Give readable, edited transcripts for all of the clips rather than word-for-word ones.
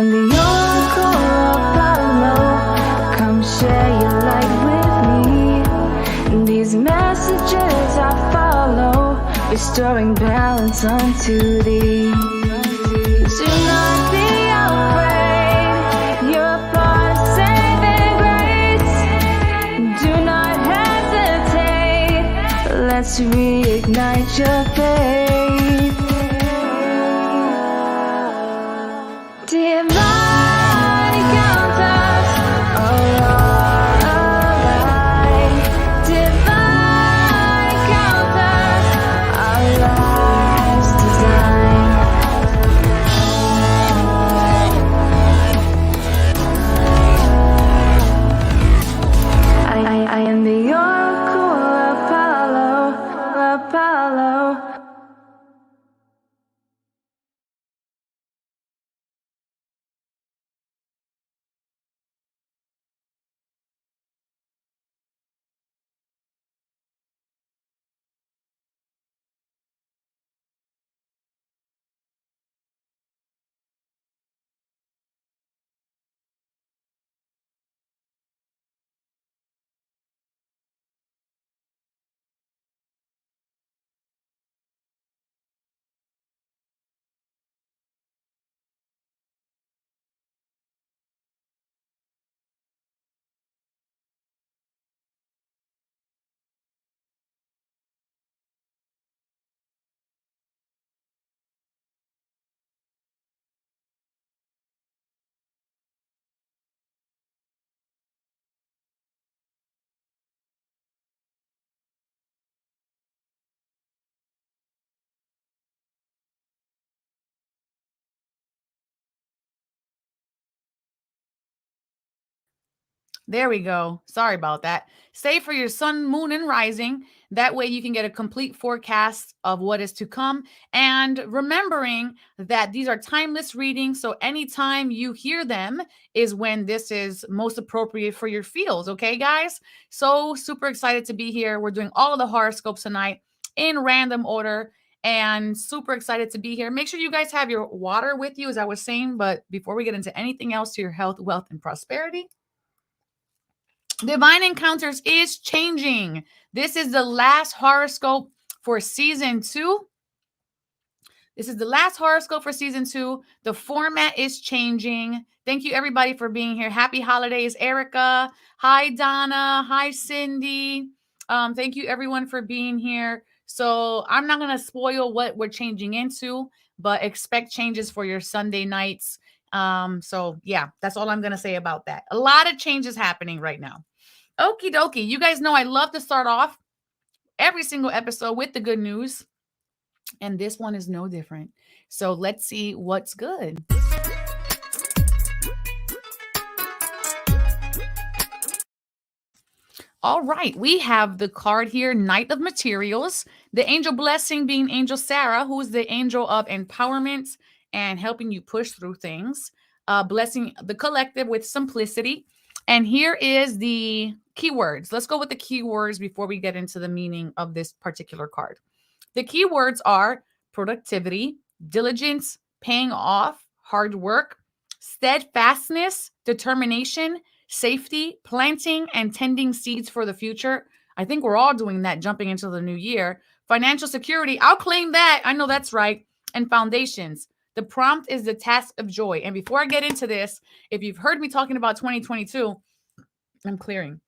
am the oracle Apollo. Come share your light with me. These messages I follow, restoring balance unto thee. Do not be afraid, you're a part of saving grace. Do not hesitate, let's reignite your faith. Divine encounters are alive. Divine encounters, our lives designed. I am the oracle Apollo. There we go. Sorry about that. Stay for your sun, moon, and rising. That way you can get a complete forecast of what is to come. And remembering that these are timeless readings. So anytime you hear them is when this is most appropriate for your fields. Okay, guys? So super excited to be here. We're doing all of the horoscopes tonight in random order. And super excited to be here. Make sure you guys have your water with you, as I was saying. But before we get into anything else, to your health, wealth, and prosperity, Divine Encounters is changing. This is the last horoscope for season 2. This is the last horoscope for season 2. The format is changing. Thank you, everybody, for being here. Happy holidays, Erica. Hi, Donna. Hi, Cindy. Thank you, everyone, for being here. So I'm not going to spoil what we're changing into, but expect changes for your Sunday nights. So yeah, that's all I'm going to say about that. A lot of changes happening right now. Okie dokie. You guys know I love to start off every single episode with the good news. And this one is no different. So let's see what's good. All right. We have the card here, Knight of Materials. The angel blessing being Angel Sarah, who is the angel of empowerment and helping you push through things. Blessing the collective with simplicity. And here is the keywords. Let's go with the keywords before we get into the meaning of this particular card. The keywords are productivity, diligence, paying off, hard work, steadfastness, determination, safety, planting and tending seeds for the future. I think we're all doing that jumping into the new year. Financial security, I'll claim that. I know that's right. And foundations. The prompt is the task of joy. And before I get into this, if you've heard me talking about 2022, I'm clearing.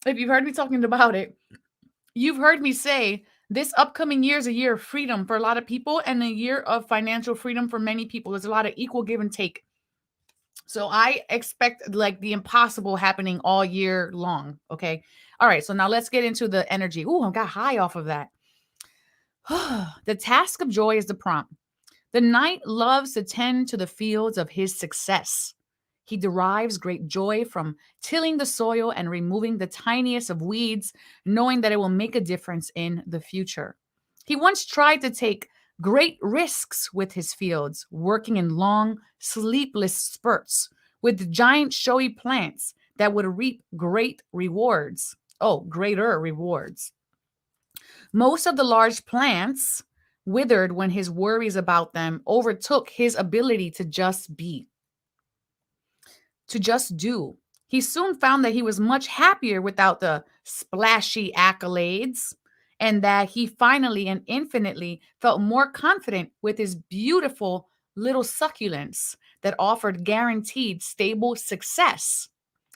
If you've heard me talking about it, you've heard me say this upcoming year is a year of freedom for a lot of people and a year of financial freedom for many people. There's a lot of equal give and take. So I expect like the impossible happening all year long. Okay. All right. So now let's get into the energy. Ooh, I got high off of that. The task of joy is the prompt. The knight loves to tend to the fields of his success. He derives great joy from tilling the soil and removing the tiniest of weeds, knowing that it will make a difference in the future. He once tried to take great risks with his fields, working in long, sleepless spurts with giant showy plants that would reap great rewards. Oh, greater rewards. Most of the large plants withered when his worries about them overtook his ability to just be, to just do. He soon found that he was much happier without the splashy accolades, and that he finally and infinitely felt more confident with his beautiful little succulents that offered guaranteed stable success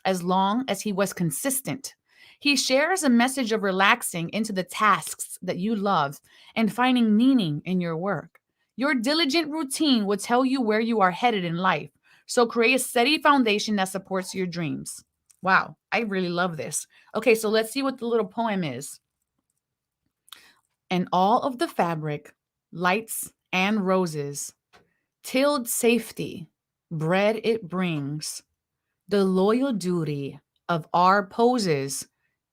as long as he was consistent. He shares a message of relaxing into the tasks that you love and finding meaning in your work. Your diligent routine will tell you where you are headed in life. So create a steady foundation that supports your dreams. Wow, I really love this. Okay, so let's see what the little poem is. And all of the fabric, lights, and roses, tilled safety, bread it brings, the loyal duty of our poses,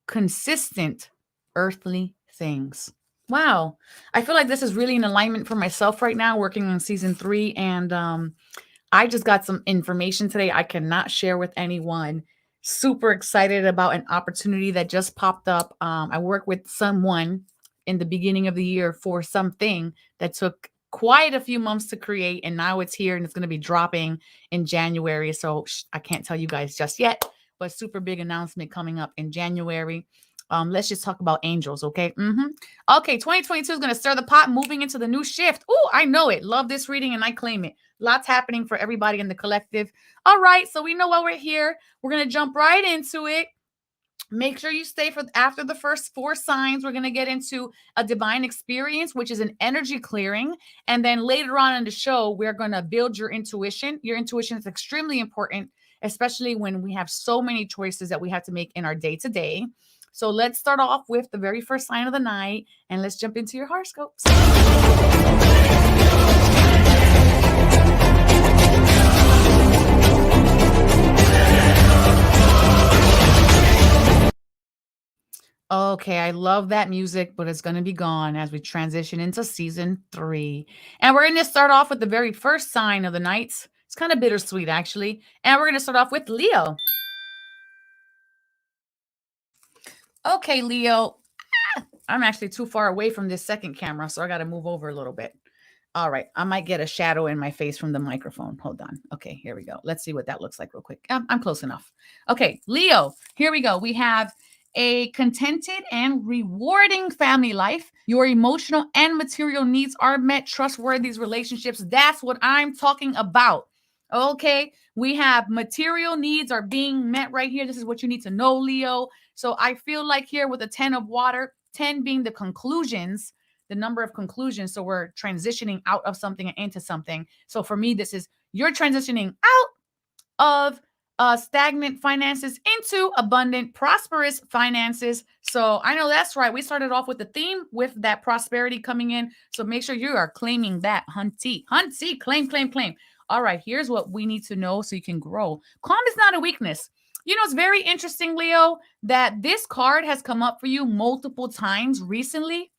consistent earthly things. Wow. I feel like this is really in alignment for myself right now, working on season 3. And I just got some information today I cannot share with anyone. Super excited about an opportunity that just popped up. I work with someone in the beginning of the year for something that took quite a few months to create, and now it's here and it's going to be dropping in January. So I can't tell you guys just yet, but super big announcement coming up in January. Let's just talk about angels, okay? Okay, 2022 is going to stir the pot, moving into the new shift. Oh, I know it. Love this reading, and I claim it. Lots happening for everybody in the collective. All right, so we know why we're here. We're going to jump right into it. Make sure you stay for after the first 4 signs. We're going to get into a divine experience, which is an energy clearing. And then later on in the show, we're going to build your intuition. Your intuition is extremely important, especially when we have so many choices that we have to make in our day to day. So let's start off with the very first sign of the night, and let's jump into your horoscopes. Okay, I love that music, but it's going to be gone as we transition into season 3. And we're going to start off with the very first sign of the night. It's kind of bittersweet, actually. And we're going to start off with Leo. Okay, Leo. I'm actually too far away from this second camera, so I got to move over a little bit. All right, I might get a shadow in my face from the microphone. Hold on. Okay, here we go. Let's see what that looks like real quick. I'm close enough. Okay, Leo, here we go. We have a contented and rewarding family life. Your emotional and material needs are met. Trustworthy relationships. That's what I'm talking about. Okay, we have material needs are being met right here. This is what you need to know, Leo. So I feel like here with the 10 of water, 10 being the conclusions, the number of conclusions. So we're transitioning out of something and into something. So for me, this is you're transitioning out of stagnant finances into abundant, prosperous finances. So I know that's right. We started off with the theme with that prosperity coming in. So make sure you are claiming that, hunty, claim, claim, claim. All right, here's what we need to know so you can grow. Calm is not a weakness. You know, it's very interesting, Leo, that this card has come up for you multiple times recently.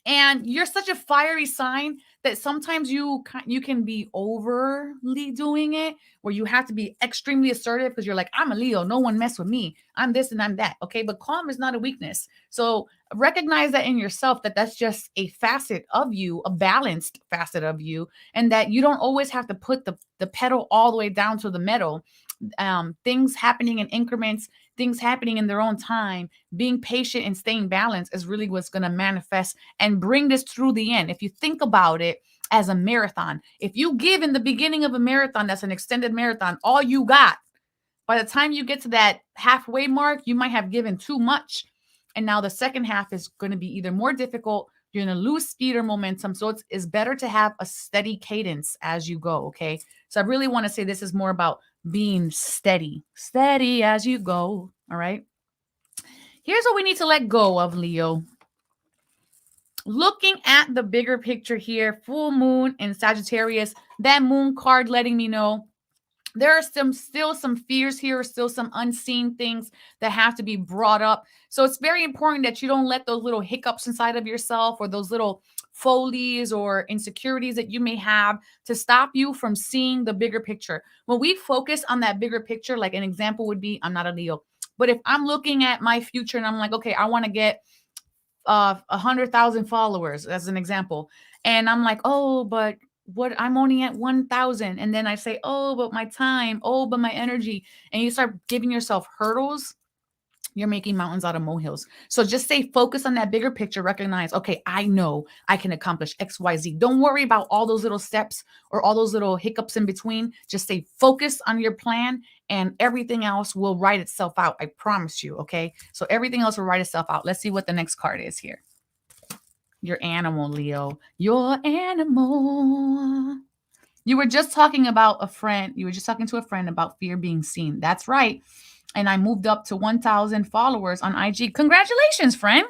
And you're such a fiery sign that sometimes you can be overly doing it, where you have to be extremely assertive because you're like, I'm a Leo, no one mess with me. I'm this and I'm that. Okay, but calm is not a weakness. So recognize that in yourself, that that's just a facet of you, a balanced facet of you, and that you don't always have to put the pedal all the way down to the metal. Things happening in increments, things happening in their own time, being patient and staying balanced is really what's going to manifest and bring this through the end. If you think about it as a marathon, if you give in the beginning of a marathon, that's an extended marathon, all you got, by the time you get to that halfway mark, you might have given too much. And now the second half is going to be either more difficult, you're going to lose speed or momentum. So it's better to have a steady cadence as you go. Okay. So I really want to say this is more about being steady as you go. All right. Here's what we need to let go of, Leo. Looking at the bigger picture here, full moon in Sagittarius, that moon card letting me know there are still some fears here, still some unseen things that have to be brought up. So it's very important that you don't let those little hiccups inside of yourself or those little folies or insecurities that you may have to stop you from seeing the bigger picture. When we focus on that bigger picture, like an example would be, I'm not a Leo, but if I'm looking at my future and I'm like, okay, I want to get 100,000 followers as an example. And I'm like, oh, but what, I'm only at 1,000. And then I say, oh, but my time, oh, but my energy. And you start giving yourself hurdles, you're making mountains out of molehills. So just stay focused on that bigger picture. Recognize, okay, I know I can accomplish XYZ. Don't worry about all those little steps or all those little hiccups in between. Just stay focused on your plan and everything else will write itself out. I promise you. Okay. So everything else will write itself out. Let's see what the next card is here. Your animal, Leo. Your animal. You were just talking about a friend. You were just talking to a friend about fear being seen. That's right. And I moved up to 1,000 followers on IG. Congratulations, friend.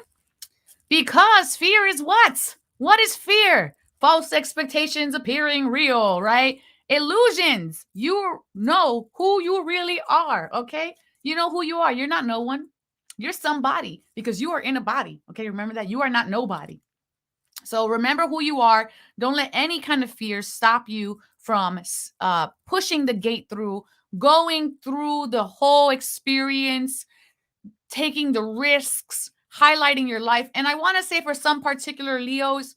Because fear is what? What is fear? False expectations appearing real, right? Illusions. You know who you really are, okay? You know who you are. You're not no one. You're somebody because you are in a body, okay? Remember that. You are not nobody. So remember who you are. Don't let any kind of fear stop you from pushing the gate through, going through the whole experience, taking the risks, highlighting your life. And I want to say for some particular Leos,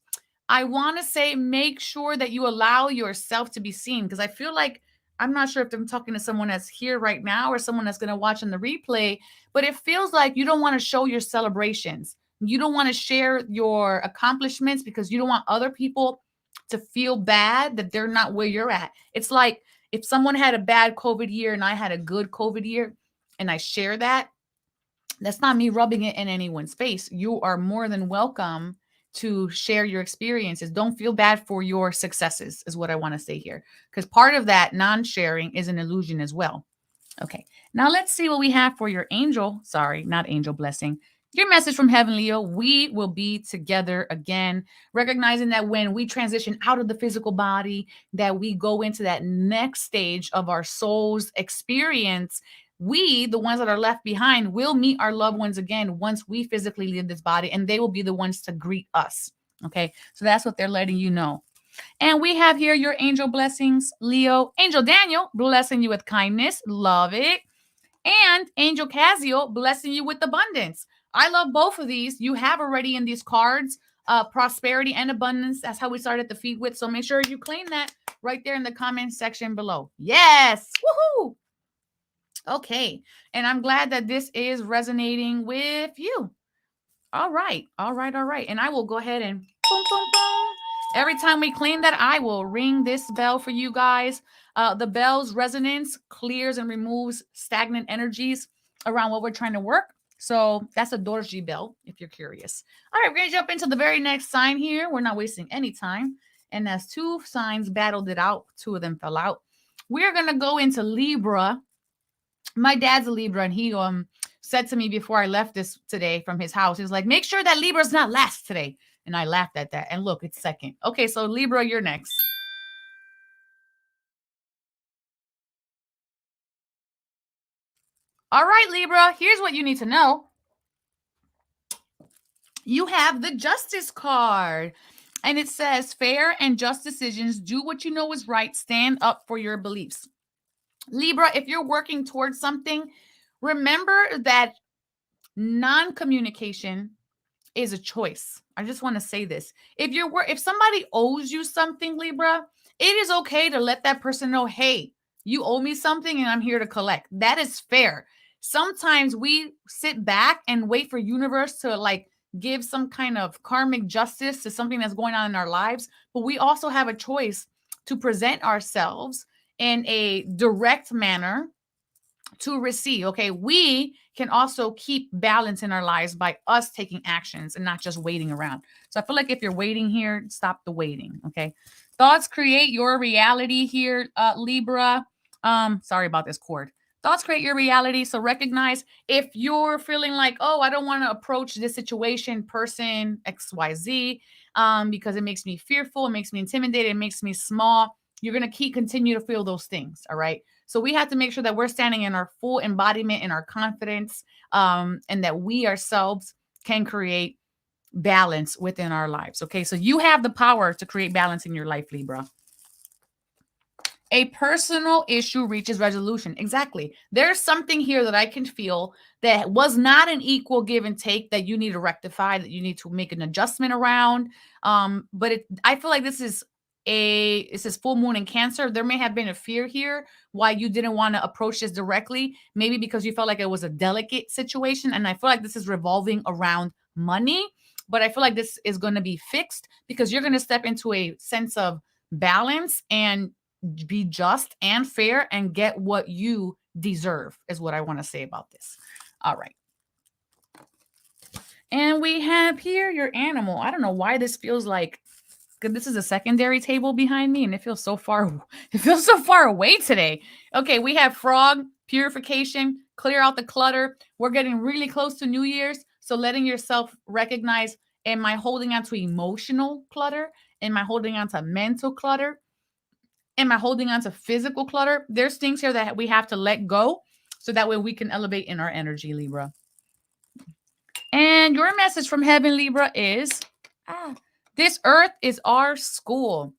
I want to say make sure that you allow yourself to be seen, because I feel like, I'm not sure if I'm talking to someone that's here right now or someone that's going to watch in the replay, but it feels like you don't want to show your celebrations. You don't want to share your accomplishments because you don't want other people to feel bad that they're not where you're at. It's like if someone had a bad COVID year and I had a good COVID year and I share that, that's not me rubbing it in anyone's face. You are more than welcome to share your experiences. Don't feel bad for your successes, is what I want to say here. Because part of that non-sharing is an illusion as well. Okay, now let's see what we have for your angel. Sorry, not angel blessing. Your message from heaven, Leo. We will be together again, recognizing that when we transition out of the physical body, that we go into that next stage of our soul's experience. We, the ones that are left behind, will meet our loved ones again once we physically leave this body, and they will be the ones to greet us. Okay, so that's what they're letting you know. And we have here your angel blessings, Leo. Angel Daniel, blessing you with kindness. Love it. And Angel Casio, blessing you with abundance. I love both of these. You have already in these cards, prosperity and abundance. That's how we started the feed with. So make sure you claim that right there in the comment section below. Yes. Woohoo. Okay. And I'm glad that this is resonating with you. All right. All right. All right. And I will go ahead and boom, boom, boom. Every time we claim that, I will ring this bell for you guys. The bell's resonance clears and removes stagnant energies around what we're trying to work. So that's a Dorji bell, if you're curious. All right, we're going to jump into the very next sign here. We're not wasting any time. And as two signs battled it out, two of them fell out. We're going to go into Libra. My dad's a Libra, and he said to me before I left this today from his house, he was like, make sure that Libra's not last today. And I laughed at that. And look, it's second. Okay, so Libra, you're next. All right, Libra, here's what you need to know. You have the Justice card. And it says, fair and just decisions. Do what you know is right. Stand up for your beliefs. Libra, if you're working towards something, remember that non-communication is a choice. I just want to say this. If somebody owes you something, Libra, it is okay to let that person know, hey, you owe me something and I'm here to collect. That is fair. Sometimes we sit back and wait for universe to like give some kind of karmic justice to something that's going on in our lives, but we also have a choice to present ourselves in a direct manner to receive. Okay, we can also keep balance in our lives by us taking actions and not just waiting around. So I feel like if you're waiting here, stop the waiting. Okay, thoughts create your reality here, Libra. Sorry about this cord. Thoughts create your reality. So recognize if you're feeling like, oh, I don't want to approach this situation, person XYZ, because it makes me fearful, it makes me intimidated, it makes me small. You're going to continue to feel those things. All right. So we have to make sure that we're standing in our full embodiment and our confidence, and that we ourselves can create balance within our lives. Okay. So you have the power to create balance in your life, Libra. A personal issue reaches resolution. Exactly. There's something here that I can feel that was not an equal give and take that you need to rectify, that you need to make an adjustment around. But I feel like this is full moon in Cancer. There may have been a fear here why you didn't want to approach this directly, maybe because you felt like it was a delicate situation. And I feel like this is revolving around money, but I feel like this is going to be fixed because you're going to step into a sense of balance and be just and fair and get what you deserve, is what I want to say about this. All right. And we have here your animal. I don't know why this feels like, because this is a secondary table behind me and it feels so far away today. Okay, we have frog, purification, clear out the clutter. We're getting really close to New Year's, so letting yourself recognize, am I holding on to emotional clutter? Am I holding on to mental clutter? Am I holding on to physical clutter? There's things here that we have to let go so that way we can elevate in our energy, Libra. And your message from heaven, Libra, is this earth is our school.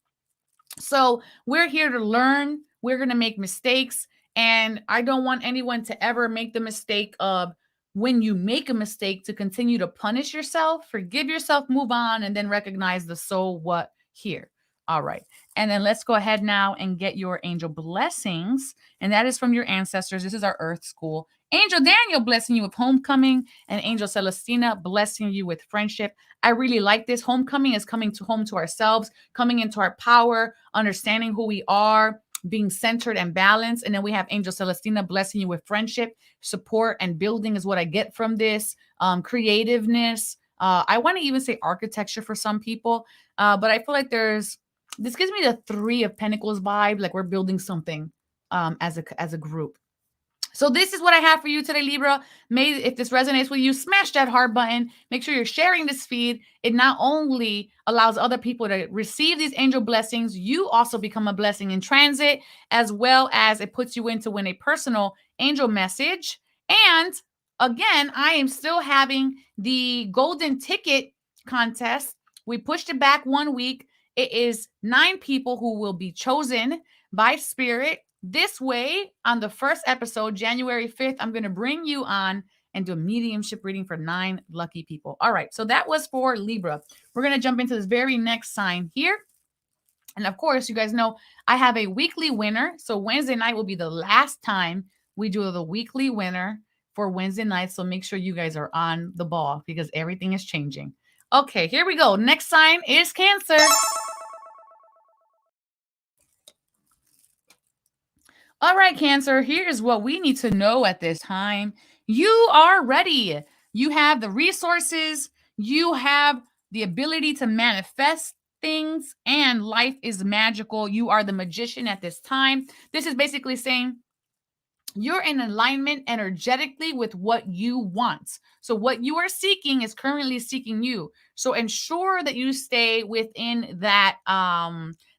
So we're here to learn. We're going to make mistakes. And I don't want anyone to ever make the mistake of, when you make a mistake, to continue to punish yourself. Forgive yourself, move on, and then recognize the so what here. All right. And then let's go ahead now and get your angel blessings. And that is from your ancestors. This is our earth school. Angel Daniel blessing you with homecoming, and Angel Celestina blessing you with friendship. I really like this. Homecoming is coming to home to ourselves, coming into our power, understanding who we are, being centered and balanced. And then we have Angel Celestina blessing you with friendship, support, and building is what I get from this. Creativeness. I want to even say architecture for some people, but I feel like this gives me the Three of Pentacles vibe, like we're building something as a group. So this is what I have for you today, Libra. If this resonates with you, smash that heart button. Make sure you're sharing this feed. It not only allows other people to receive these angel blessings, you also become a blessing in transit, as well as it puts you in to win a personal angel message. And again, I am still having the golden ticket contest. We pushed it back 1 week. It is 9 people who will be chosen by Spirit. This way, on the first episode, January 5th, I'm going to bring you on and do a mediumship reading for 9 lucky people. All right, so that was for Libra. We're going to jump into this very next sign here. And of course, you guys know I have a weekly winner. So Wednesday night will be the last time we do the weekly winner for Wednesday night. So make sure you guys are on the ball because everything is changing. Okay, here we go. Next sign is Cancer. All right, Cancer, here's what we need to know at this time. You are ready. You have the resources. You have the ability to manifest things, and life is magical. You are the magician at this time. This is basically saying you're in alignment energetically with what you want. So what you are seeking is currently seeking you. So ensure that you stay within that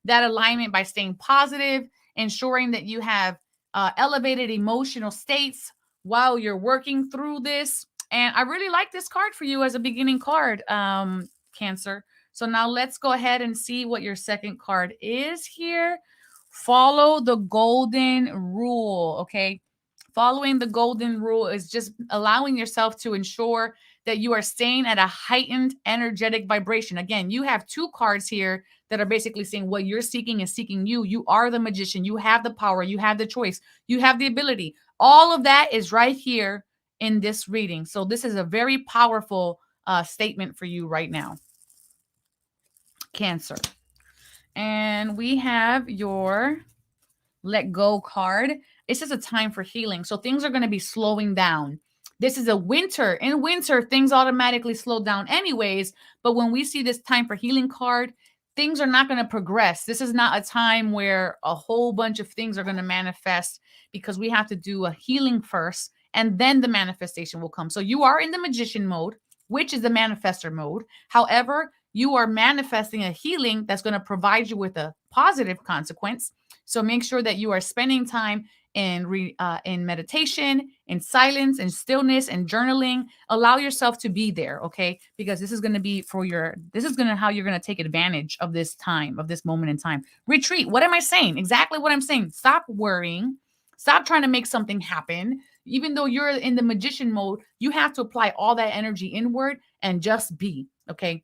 alignment by staying positive, ensuring that you have elevated emotional states while you're working through this. And I really like this card for you as a beginning card, Cancer. So now let's go ahead and see what your second card is here. Follow the golden rule, okay? Following the golden rule is just allowing yourself to ensure that you are staying at a heightened energetic vibration. Again, you have 2 cards here that are basically saying what you're seeking is seeking you. You are the magician. You have the power. You have the choice. You have the ability. All of that is right here in this reading. So this is a very powerful statement for you right now, Cancer. And we have your let go card. It's just a time for healing. So things are going to be slowing down. This is a winter. In winter, things automatically slow down anyways. But when we see this time for healing card, things are not going to progress. This is not a time where a whole bunch of things are going to manifest, because we have to do a healing first and then the manifestation will come. So you are in the magician mode, which is the manifester mode. However, you are manifesting a healing that's going to provide you with a positive consequence. So make sure that you are spending time in meditation, in silence, in stillness, and journaling. Allow yourself to be there, okay? Because this is going to be this is going to how you're going to take advantage of this time, of this moment in time. Retreat. What am I saying? Exactly what I'm saying. Stop worrying. Stop trying to make something happen. Even though you're in the magician mode, you have to apply all that energy inward and just be, okay?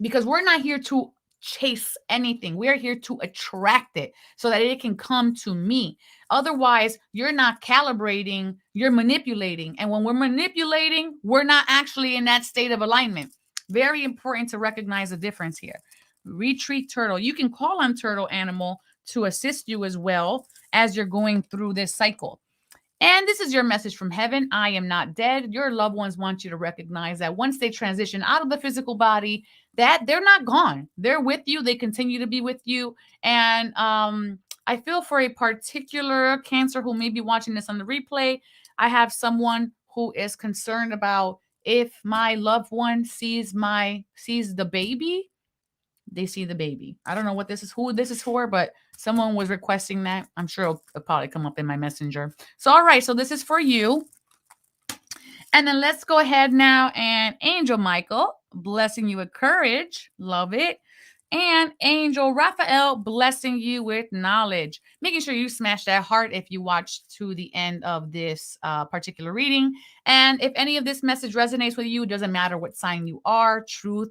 Because we're not here to chase anything. We are here to attract it so that it can come to me. Otherwise, you're not calibrating, you're manipulating. And when we're manipulating, we're not actually in that state of alignment. Very important to recognize the difference here. Retreat turtle. You can call on turtle animal to assist you as well as you're going through this cycle. And this is your message from heaven. I am not dead. Your loved ones want you to recognize that once they transition out of the physical body, that they're not gone. They're with you. They continue to be with you. And I feel for a particular Cancer who may be watching this on the replay. I have someone who is concerned about if my loved one sees the baby, they see the baby. I don't know what this is, who this is for, but someone was requesting that. I'm sure it'll probably come up in my messenger. So, all right. So this is for you. And then let's go ahead now and Angel Michael, blessing you with courage. Love it. And Angel Raphael, blessing you with knowledge. Making sure you smash that heart if you watch to the end of this particular reading. And if any of this message resonates with you, it doesn't matter what sign you are. Truth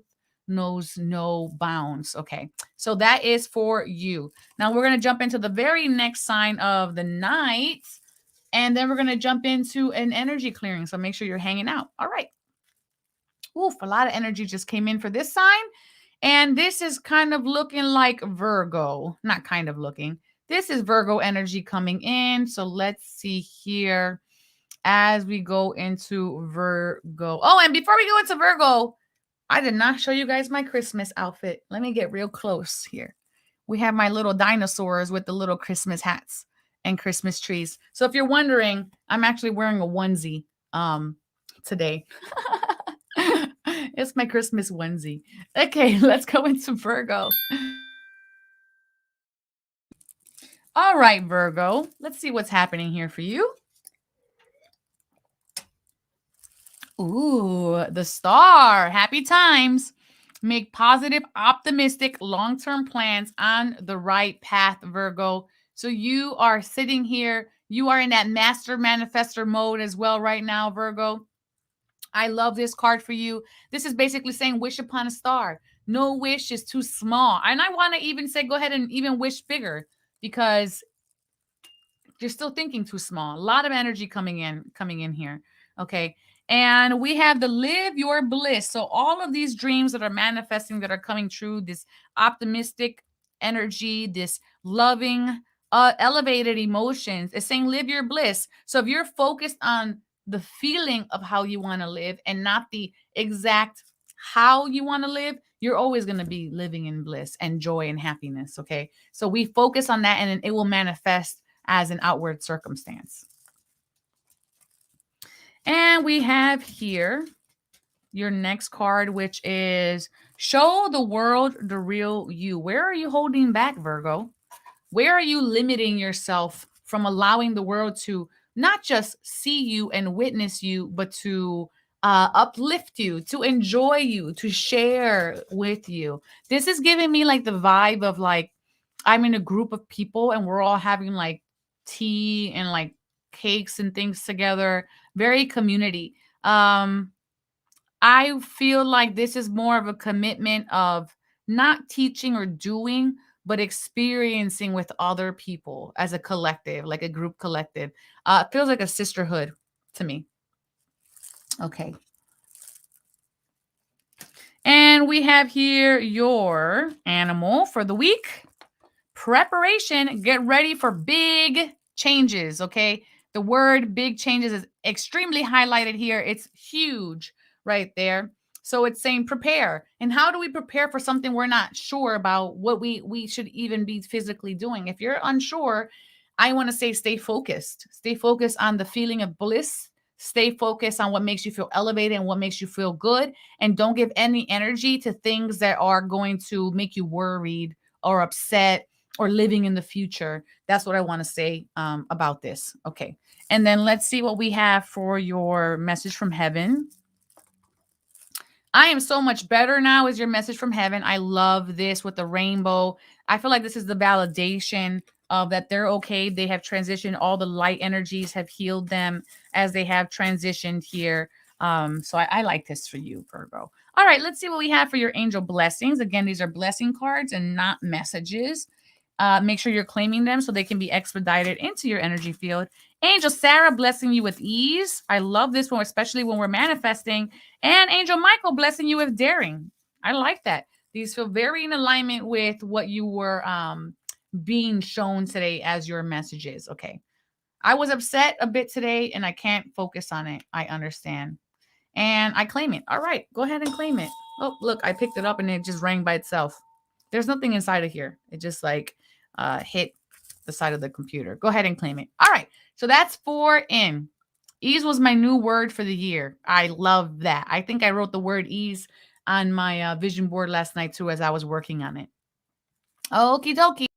knows no bounds. Okay, so that is for you. Now we're going to jump into the very next sign of the night, and then we're going to jump into an energy clearing. So make sure you're hanging out. All right. Oof, a lot of energy just came in for this sign. And this is kind of looking like Virgo. Not kind of looking. This is Virgo energy coming in. So let's see here as we go into Virgo. Oh, and before we go into Virgo, I did not show you guys my Christmas outfit. Let me get real close here. We have my little dinosaurs with the little Christmas hats and Christmas trees. So if you're wondering, I'm actually wearing a onesie today. It's my Christmas onesie. Okay, let's go into Virgo. All right, Virgo. Let's see what's happening here for you. Ooh, the star. Happy times. Make positive, optimistic, long-term plans on the right path, Virgo. So you are sitting here. You are in that master manifestor mode as well right now, Virgo. I love this card for you. This is basically saying wish upon a star. No wish is too small. And I want to even say go ahead and even wish bigger because you're still thinking too small. A lot of energy coming in here. Okay. And we have the live your bliss. So all of these dreams that are manifesting, that are coming true, this optimistic energy, this loving, elevated emotions, is saying live your bliss. So if you're focused on the feeling of how you want to live and not the exact how you want to live, you're always going to be living in bliss and joy and happiness. Okay. So we focus on that and it will manifest as an outward circumstance. And we have here your next card, which is show the world the real you. Where are you holding back, Virgo? Where are you limiting yourself from allowing the world to not just see you and witness you, but to uplift you, to enjoy you, to share with you? This is giving me like the vibe of like I'm in a group of people and we're all having like tea and like cakes and things together. Very community. I feel like this is more of a commitment of not teaching or doing, but experiencing with other people as a collective, like a group collective. It feels like a sisterhood to me. Okay. And we have here your animal for the week. Preparation. Get ready for big changes, okay? The word big changes is extremely highlighted here. It's huge right there. So it's saying prepare. And how do we prepare for something we're not sure about what we should even be physically doing? If you're unsure, I want to say stay focused. Stay focused on the feeling of bliss. Stay focused on what makes you feel elevated and what makes you feel good. And don't give any energy to things that are going to make you worried or upset or living in the future. That's what I want to say about this. Okay. And then let's see what we have for your message from heaven. I am so much better now is your message from heaven. I love this with the rainbow. I feel like this is the validation of that they're okay. They have transitioned. All the light energies have healed them as they have transitioned here. So I like this for you, Virgo. All right, let's see what we have for your angel blessings. Again, these are blessing cards and not messages. Make sure you're claiming them so they can be expedited into your energy field. Angel Sarah blessing you with ease. I love this one, especially when we're manifesting. And Angel Michael blessing you with daring. I like that. These feel very in alignment with what you were being shown today as your messages. Okay. I was upset a bit today and I can't focus on it. I understand. And I claim it. All right. Go ahead and claim it. Oh, look, I picked it up and it just rang by itself. There's nothing inside of here. It just like hit the side of the computer. Go ahead and claim it. All right. So that's 4 in. Ease was my new word for the year. I love that. I think I wrote the word ease on my vision board last night too as I was working on it. Okie dokie.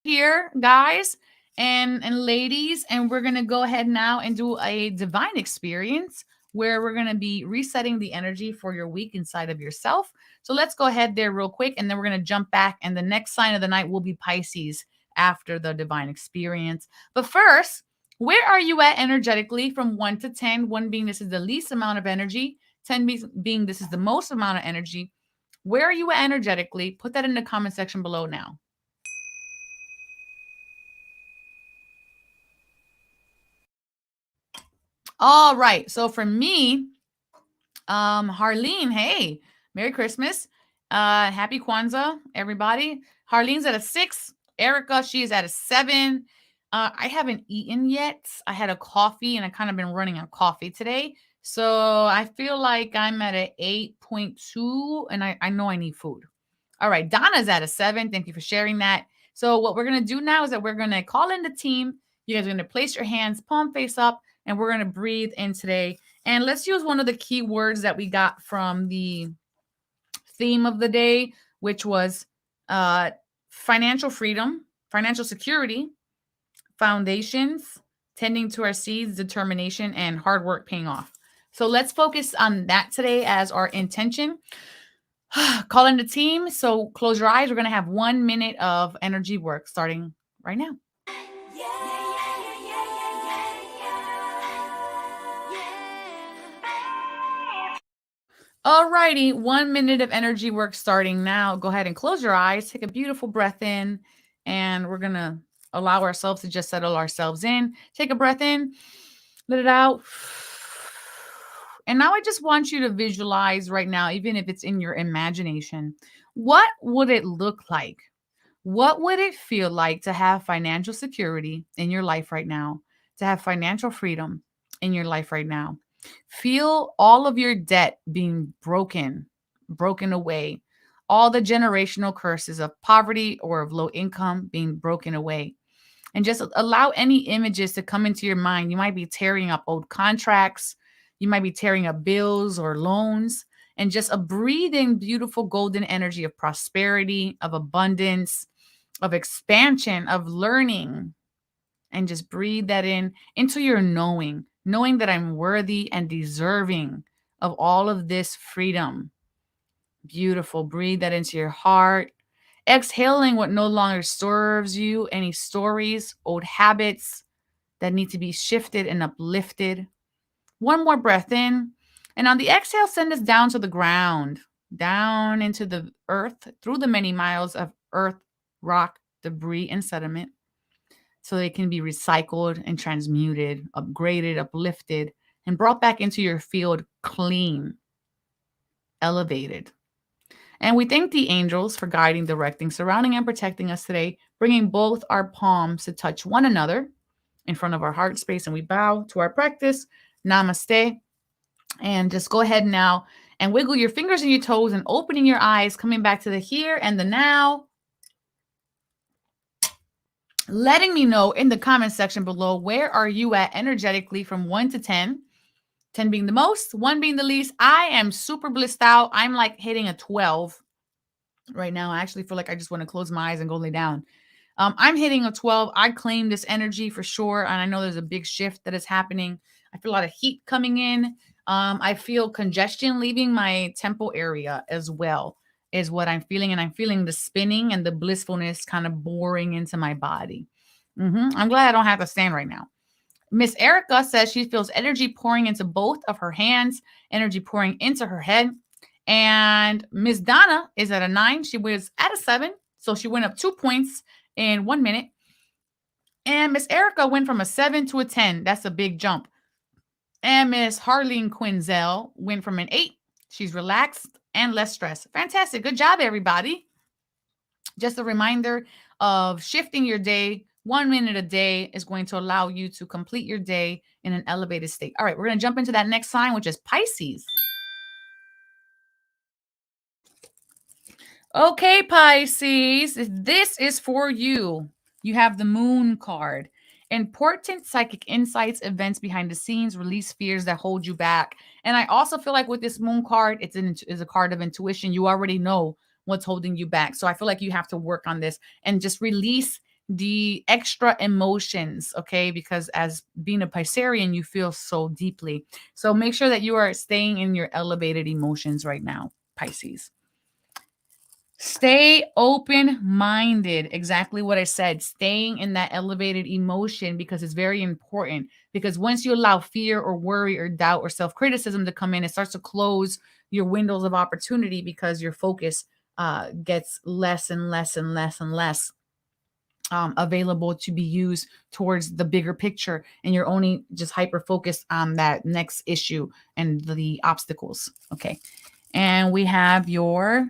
Here, guys and ladies, and we're going to go ahead now and do a divine experience where we're going to be resetting the energy for your week inside of yourself. So let's go ahead there real quick, and then we're going to jump back, and the next sign of the night will be Pisces after the divine experience. But first, where are you at energetically from 1 to 10? 1 being this is the least amount of energy, 10 being this is the most amount of energy. Where are you at energetically? Put that in the comment section below now. All right. So for me, Harleen, hey, Merry Christmas. Happy Kwanzaa, everybody. Harleen's at a 6. Erica, she is at a 7. I haven't eaten yet. I had a coffee and I kind of been running on coffee today. So I feel like I'm at an 8.2 and I know I need food. All right. Donna's at a 7. Thank you for sharing that. So what we're going to do now is that we're going to call in the team. You guys are going to place your hands palm face up and we're going to breathe in today. And let's use one of the key words that we got from the theme of the day, which was financial freedom, financial security, foundations, tending to our seeds, determination, and hard work paying off. So let's focus on that today as our intention. Call in the team. So close your eyes. We're going to have 1 minute of energy work starting right now. All righty, 1 minute of energy work starting now. Go ahead and close your eyes. Take a beautiful breath in, and we're going to allow ourselves to just settle ourselves in. Take a breath in, let it out. And now I just want you to visualize right now, even if it's in your imagination, what would it look like? What would it feel like to have financial security in your life right now? To have financial freedom in your life right now? Feel all of your debt being broken away. All the generational curses of poverty or of low income being broken away. And just allow any images to come into your mind. You might be tearing up old contracts. You might be tearing up bills or loans. And just a breathing, beautiful golden energy of prosperity, of abundance, of expansion, of learning. And just breathe that in into your knowing that I'm worthy and deserving of all of this freedom. Beautiful. Breathe that into your heart. Exhaling what no longer serves you, any stories, old habits that need to be shifted and uplifted. 1 more breath in. And on the exhale, send us down to the ground, down into the earth, through the many miles of earth, rock, debris, and sediment, so they can be recycled and transmuted, upgraded, uplifted, and brought back into your field clean, elevated. And we thank the angels for guiding, directing, surrounding, and protecting us today, bringing both our palms to touch one another in front of our heart space. And we bow to our practice. Namaste. And just go ahead now and wiggle your fingers and your toes and opening your eyes, coming back to the here and the now. Letting me know in the comment section below, where are you at energetically from 1 to 10? 10 being the most, 1 being the least. I am super blissed out. I'm like hitting a 12. right now. I actually feel like I just want to close my eyes and go lay down. I'm hitting a 12. I claim this energy for sure. And I know there's a big shift that is happening. I feel a lot of heat coming in. I feel congestion leaving my temple area as well, is what I'm feeling. And I'm feeling the spinning and the blissfulness kind of boring into my body. I'm glad I don't have to stand right now. Miss Erica says she feels energy pouring into both of her hands, energy pouring into her head. And Miss Donna is at a 9. She was at a 7. So she went up 2 points in 1 minute. And Miss Erica went from a 7 to a 10. That's a big jump. And Miss Harleen Quinzel went from an 8. She's relaxed and less stressed. Fantastic. Good job, everybody. Just a reminder of shifting your day. 1 minute a day is going to allow you to complete your day in an elevated state. All right, we're going to jump into that next sign, which is Pisces. Okay, Pisces, this is for you. You have the Moon card. Important psychic insights, events behind the scenes, release fears that hold you back. And I also feel like with this Moon card, it's a card of intuition. You already know what's holding you back. So I feel like you have to work on this and just release the extra emotions, okay? Because as being a Piscean, you feel so deeply. So make sure that you are staying in your elevated emotions right now, Pisces. Stay open-minded. Exactly what I said. Staying in that elevated emotion, because it's very important. Because once you allow fear or worry or doubt or self-criticism to come in, it starts to close your windows of opportunity, because your focus gets less and less and less and less available to be used towards the bigger picture. And you're only just hyper-focused on that next issue and the obstacles. Okay. And we have your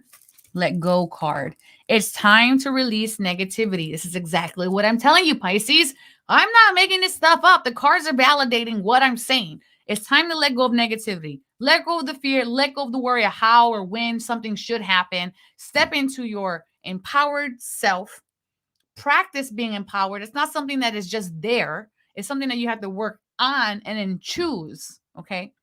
let go card. It's time to release negativity. This is exactly what I'm telling you, Pisces. I'm not making this stuff up. The cards are validating what I'm saying. It's time to let go of negativity. Let go of the fear. Let go of the worry of how or when something should happen. Step into your empowered self. Practice being empowered. It's not something that is just there. It's something that you have to work on and then choose. Okay.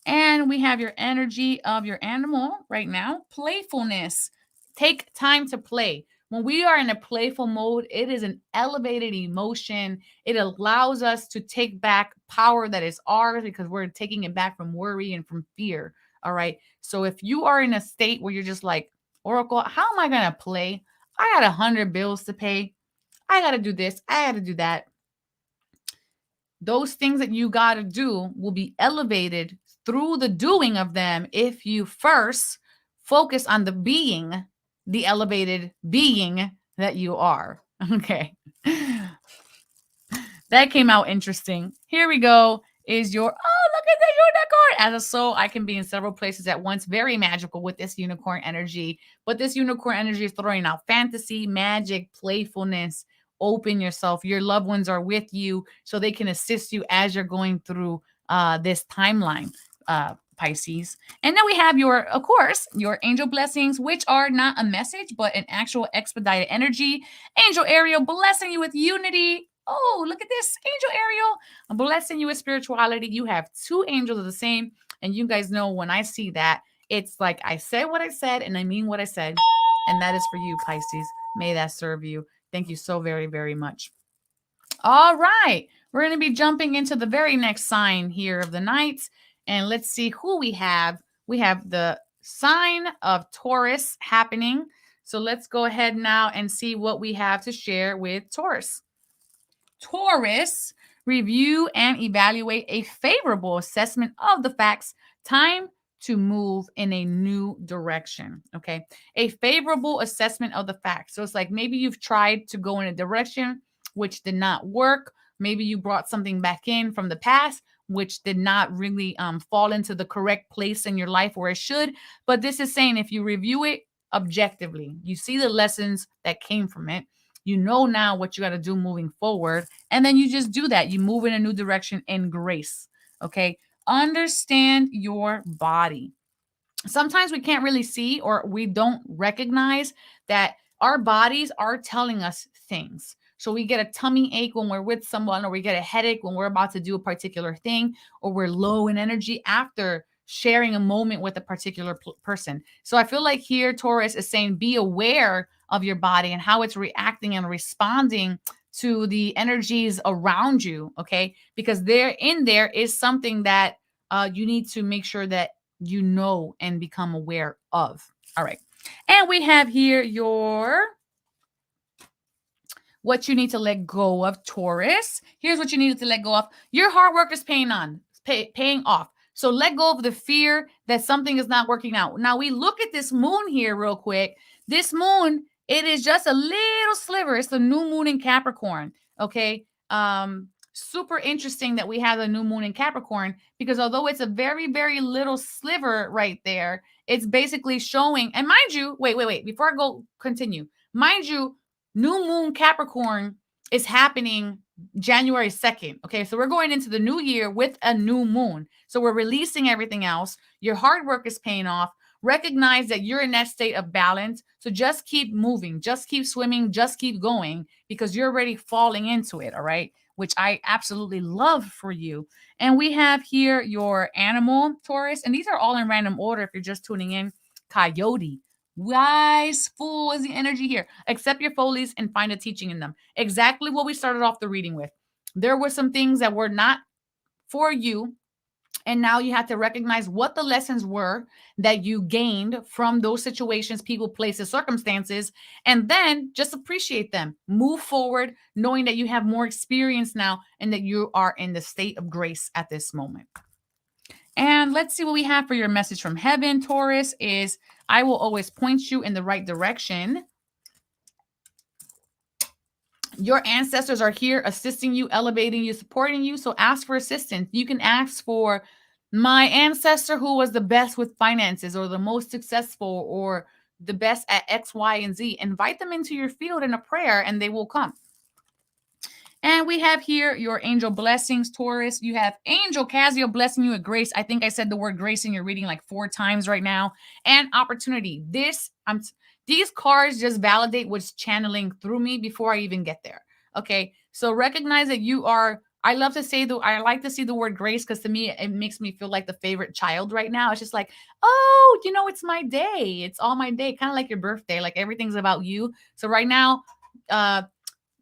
And we have your energy of your animal right now. Playfulness. Take time to play. When we are in a playful mode, it is an elevated emotion. It allows us to take back power that is ours, because we're taking it back from worry and from fear. All right. So if you are in a state where you're just like, Oracle, how am I going to play? I got 100 bills to pay. I got to do this. I got to do that. Those things that you got to do will be elevated through the doing of them if you first focus on the being, the elevated being that you are. Okay. That came out interesting. Here we go. Is your, oh, look at the unicorn. As a soul, I can be in several places at once. Very magical with this unicorn energy. But this unicorn energy is throwing out fantasy, magic, playfulness. Open yourself. Your loved ones are with you, so they can assist you as you're going through this timeline, Pisces. And then we have your, of course, your angel blessings, which are not a message, but an actual expedited energy. Angel Ariel blessing you with unity. Oh, look at this. Angel Ariel, I'm blessing you with spirituality. You have 2 angels of the same. And you guys know when I see that, it's like I said what I said and I mean what I said. And that is for you, Pisces. May that serve you. Thank you so very, very much. All right. We're going to be jumping into the very next sign here of the night. And let's see who we have. We have the sign of Taurus happening. So let's go ahead now and see what we have to share with Taurus. Taurus, review and evaluate a favorable assessment of the facts. Time to move in a new direction. Okay. A favorable assessment of the facts. So it's like maybe you've tried to go in a direction which did not work. Maybe you brought something back in from the past which did not really fall into the correct place in your life where it should. But this is saying if you review it objectively, you see the lessons that came from it. You know now what you got to do moving forward. And then you just do that. You move in a new direction in grace. Okay. Understand your body. Sometimes we can't really see, or we don't recognize that our bodies are telling us things. So we get a tummy ache when we're with someone, or we get a headache when we're about to do a particular thing, or we're low in energy after sharing a moment with a particular person. So I feel like here Taurus is saying be aware of your body and how it's reacting and responding to the energies around you, okay? Because there is something that you need to make sure that you know and become aware of. All right. And we have here your what you need to let go of, Taurus. Here's what you need to let go of. Your hard work is paying off. So let go of the fear that something is not working out. Now we look at this moon here real quick. This moon, it is just a little sliver. It's the new moon in Capricorn. Okay. Super interesting that we have the new moon in Capricorn, because although it's a very, very little sliver right there, it's basically showing, and mind you, wait, before I go continue, mind you, new moon Capricorn is happening January 2nd. Okay, so we're going into the new year with a new moon. So we're releasing everything else. Your hard work is paying off. Recognize that you're in that state of balance. So just keep moving, just keep swimming, just keep going, because you're already falling into it. All right, which I absolutely love for you. And we have here your animal, Taurus, and these are all in random order if you're just tuning in. Coyote. Wise fool is the energy here. Accept your follies and find a teaching in them. Exactly what we started off the reading with. There were some things that were not for you, and now you have to recognize what the lessons were that you gained from those situations, people, places, circumstances, and then just appreciate them. Move forward, knowing that you have more experience now and that you are in the state of grace at this moment. And let's see what we have for your message from heaven, Taurus, is I will always point you in the right direction. Your ancestors are here assisting you, elevating you, supporting you. So ask for assistance. You can ask for my ancestor who was the best with finances or the most successful or the best at X, Y, and Z. Invite them into your field in a prayer and they will come. And we have here your angel blessings, Taurus. You have Angel Casio blessing you with grace. I think I said the word grace in your reading like 4 times right now. And opportunity. These cards just validate what's channeling through me before I even get there. Okay. So recognize that you are, I like to see the word grace because to me, it makes me feel like the favorite child right now. It's just like, oh, it's my day. It's all my day. Kind of like your birthday. Like everything's about you. So right now,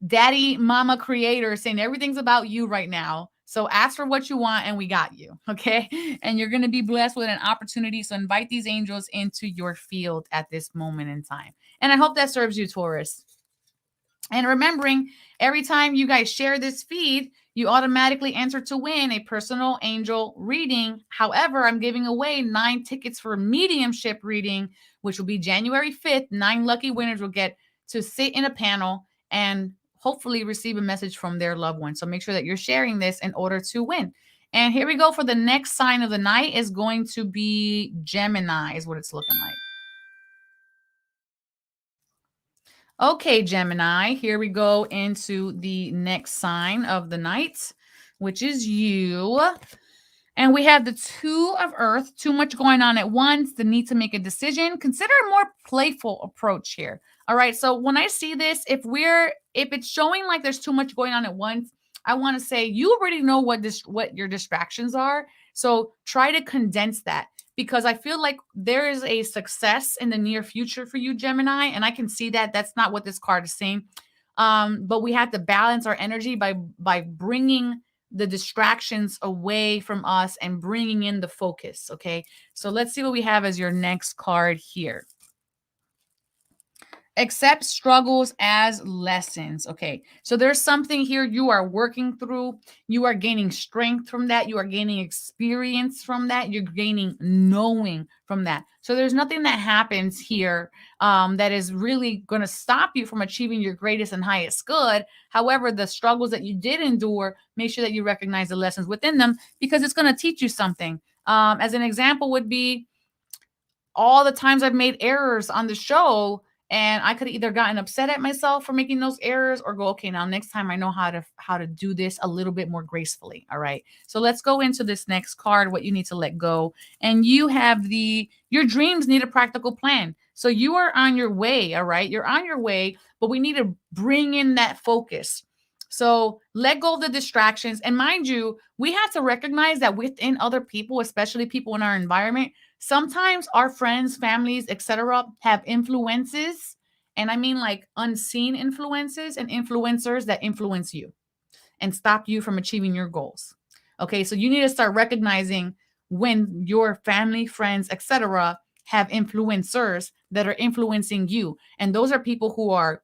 Daddy, Mama, Creator saying everything's about you right now. So ask for what you want and we got you. Okay. And you're going to be blessed with an opportunity. So invite these angels into your field at this moment in time. And I hope that serves you, Taurus. And remembering, every time you guys share this feed, you automatically enter to win a personal angel reading. However, I'm giving away 9 tickets for a mediumship reading, which will be January 5th. 9 lucky winners will get to sit in a panel and hopefully receive a message from their loved one. So make sure that you're sharing this in order to win. And here we go for the next sign of the night is going to be Gemini is what it's looking like. Okay, Gemini, here we go into the next sign of the night, which is you. And we have the 2 of Earth, too much going on at once, the need to make a decision. Consider a more playful approach here. All right. So when I see this, if it's showing like there's too much going on at once, I want to say you already know what your distractions are. So try to condense that, because I feel like there is a success in the near future for you, Gemini. And I can see that that's not what this card is saying. But we have to balance our energy by bringing the distractions away from us and bringing in the focus. Okay. So let's see what we have as your next card here. Accept struggles as lessons. Okay. So there's something here you are working through. You are gaining strength from that. You are gaining experience from that. You're gaining knowing from that. So there's nothing that happens here that is really going to stop you from achieving your greatest and highest good. However, the struggles that you did endure, make sure that you recognize the lessons within them, because it's going to teach you something. As an example would be all the times I've made errors on the show, and I could have either gotten upset at myself for making those errors or go, okay, now next time I know how to do this a little bit more gracefully. All right. So let's go into this next card, what you need to let go. And you have your dreams need a practical plan. So you are on your way. All right. You're on your way, but we need to bring in that focus. So let go of the distractions. And mind you, we have to recognize that within other people, especially people in our environment, sometimes our friends, families, etc., have influences. And I mean like unseen influences and influencers that influence you and stop you from achieving your goals. Okay, so you need to start recognizing when your family, friends, etc., have influencers that are influencing you. And those are people who are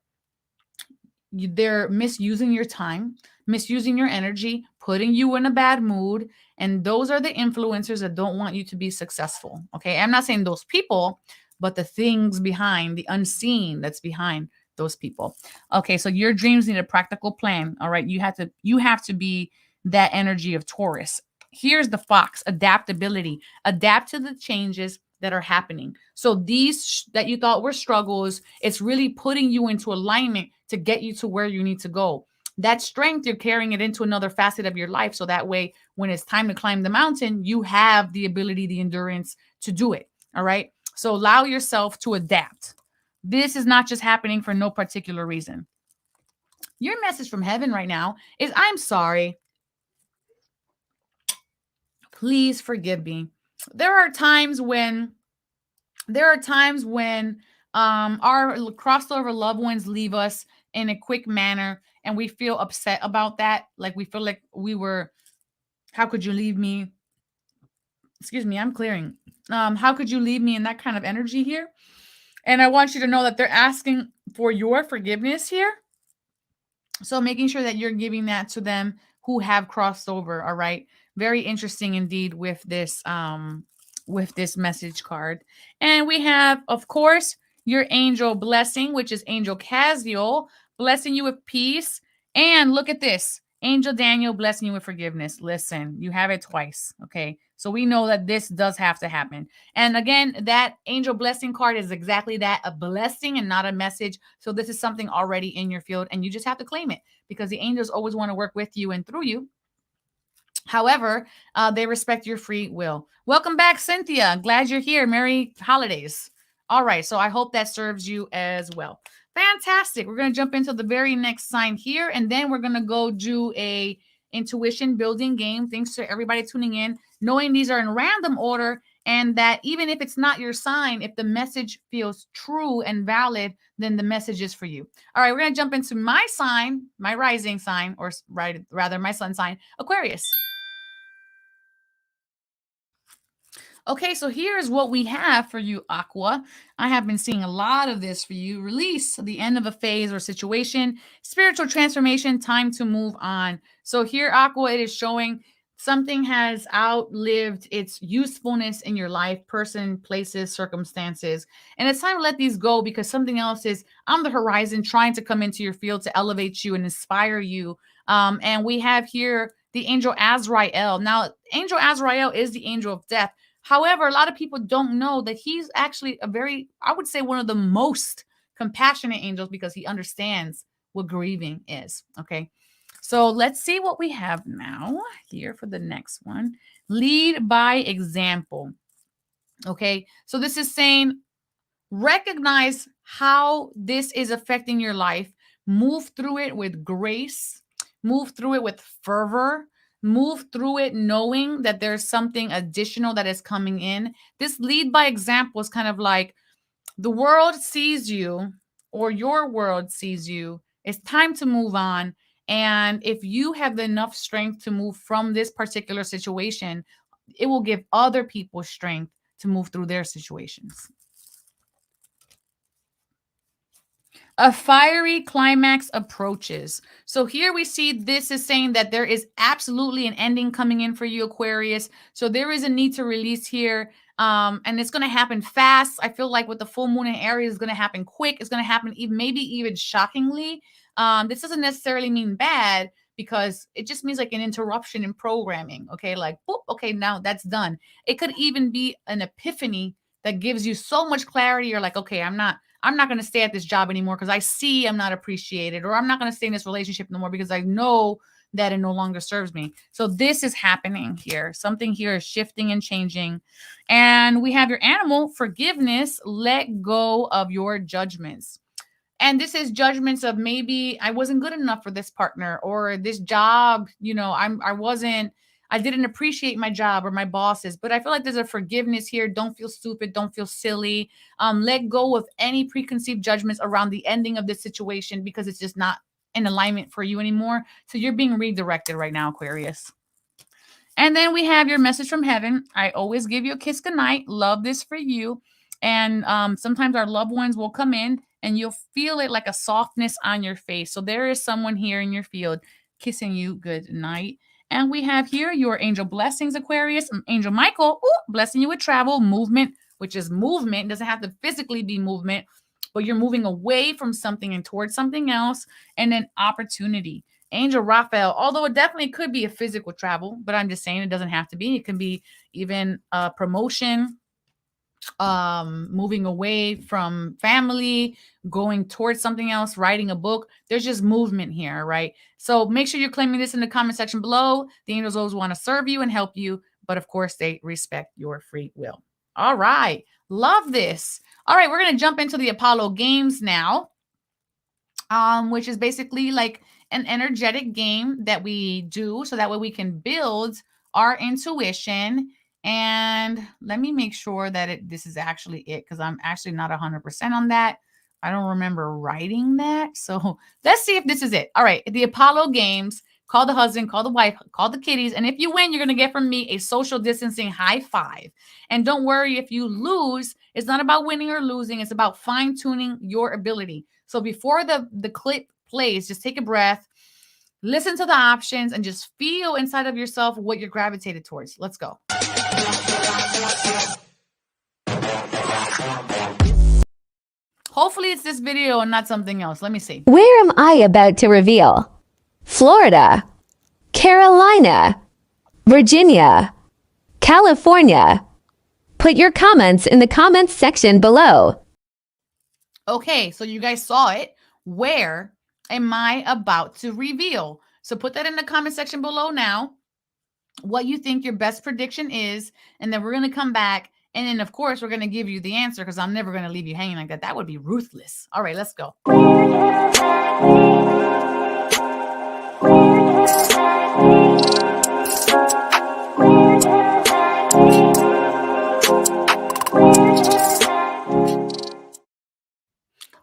they're misusing your time, misusing your energy, putting you in a bad mood. And those are the influencers that don't want you to be successful. Okay. I'm not saying those people, but the things behind, the unseen that's behind those people. Okay. So your dreams need a practical plan. All right. You have to be that energy of Taurus. Here's the fox: adaptability. Adapt to the changes that are happening. So these that you thought were struggles, it's really putting you into alignment to get you to where you need to go. That strength, you're carrying it into another facet of your life. So that way, when it's time to climb the mountain, you have the ability, the endurance to do it. All right. So allow yourself to adapt. This is not just happening for no particular reason. Your message from heaven right now is, I'm sorry. Please forgive me. There are times when our crossover loved ones leave us in a quick manner and we feel upset about that. Like we feel like how could you leave me? Excuse me, I'm clearing. How could you leave me in that kind of energy here? And I want you to know that they're asking for your forgiveness here. So making sure that you're giving that to them who have crossed over. All right. Very interesting indeed with this message card. And we have, of course, your angel blessing, which is Angel Casiel, blessing you with peace. And look at this. Angel Daniel blessing you with forgiveness. Listen, you have it twice. Okay. So we know that this does have to happen. And again, that angel blessing card is exactly that, a blessing and not a message. So this is something already in your field and you just have to claim it because the angels always want to work with you and through you. However, they respect your free will. Welcome back, Cynthia. Glad you're here. Merry holidays. All right. So I hope that serves you as well. Fantastic. We're going to jump into the very next sign here, and then we're going to go do a intuition building game. Thanks to everybody tuning in, knowing these are in random order, and that even if it's not your sign, if the message feels true and valid, then the message is for you. All right. We're going to jump into my sign, my rising sign, or rather my sun sign, Aquarius. Okay, so here's what we have for you, Aqua. I have been seeing a lot of this for you. Release, the end of a phase or situation, spiritual transformation, time to move on. So here, Aqua, it is showing something has outlived its usefulness in your life, person, places, circumstances. And it's time to let these go because something else is on the horizon trying to come into your field to elevate you and inspire you. And we have here the angel Azrael. Now, angel Azrael is the angel of death. However, a lot of people don't know that he's actually I would say, one of the most compassionate angels because he understands what grieving is. Okay. So let's see what we have now here for the next one. Lead by example. Okay. So this is saying recognize how this is affecting your life. Move through it with grace. Move through it with fervor. Move through it knowing that there's something additional that is coming in. This lead by example is kind of like the world sees you or your world sees you. It's time to move on. And if you have enough strength to move from this particular situation, it will give other people strength to move through their situations. A fiery climax approaches. So here we see this is saying that there is absolutely an ending coming in for you, Aquarius. So there is a need to release here. And it's going to happen fast. I feel like with the full moon in Aries, it's going to happen quick. It's going to happen maybe even shockingly. This doesn't necessarily mean bad because it just means like an interruption in programming. Okay, like, boop, okay, now that's done. It could even be an epiphany that gives you so much clarity. You're like, okay, I'm not going to stay at this job anymore because I see I'm not appreciated, or I'm not going to stay in this relationship no more because I know that it no longer serves me. So this is happening here. Something here is shifting and changing. And we have your animal, forgiveness, let go of your judgments. And this is judgments of maybe I wasn't good enough for this partner, or this job, I didn't appreciate my job or my bosses. But I feel like there's a forgiveness here. Don't feel stupid. Don't feel silly. Let go of any preconceived judgments around the ending of this situation, because it's just not in alignment for you anymore. So you're being redirected right now, Aquarius. And then we have your message from heaven. I always give you a kiss goodnight. Love this for you. And sometimes our loved ones will come in and you'll feel it like a softness on your face. So there is someone here in your field kissing you good night. And we have here your angel blessings, Aquarius. Angel Michael, blessing you with travel, movement, which is movement. It doesn't have to physically be movement, but you're moving away from something and towards something else. And then opportunity. Angel Raphael, although it definitely could be a physical travel, but I'm just saying it doesn't have to be. It can be even a promotion, moving away from family, going towards something else, writing a book. There's just movement here, right? So make sure you're claiming this in the comment section below. The angels always want to serve you and help you, but of course they respect your free will. All right. Love this. All right, we're going to jump into the Apollo games now, which is basically like an energetic game that we do so that way we can build our intuition. And let me make sure that this is actually it, because I'm actually not 100% on that. I don't remember writing that. So let's see if this is it. All right. The Apollo games. Call the husband, call the wife, call the kitties. And if you win, you're going to get from me a social distancing high five. And don't worry if you lose. It's not about winning or losing. It's about fine tuning your ability. So before the clip plays, just take a breath, listen to the options, and just feel inside of yourself what you're gravitated towards. Let's go. Hopefully it's this video and not something else. Let me see. Where am I about to reveal? Florida, Carolina, Virginia, California. Put your comments in the comments section below. Okay, so you guys saw it. Where am I about to reveal? So put that in the comment section below now, what you think your best prediction is. And then we're going to come back. And then, of course, we're going to give you the answer, because I'm never going to leave you hanging like that. That would be ruthless. All right, let's go.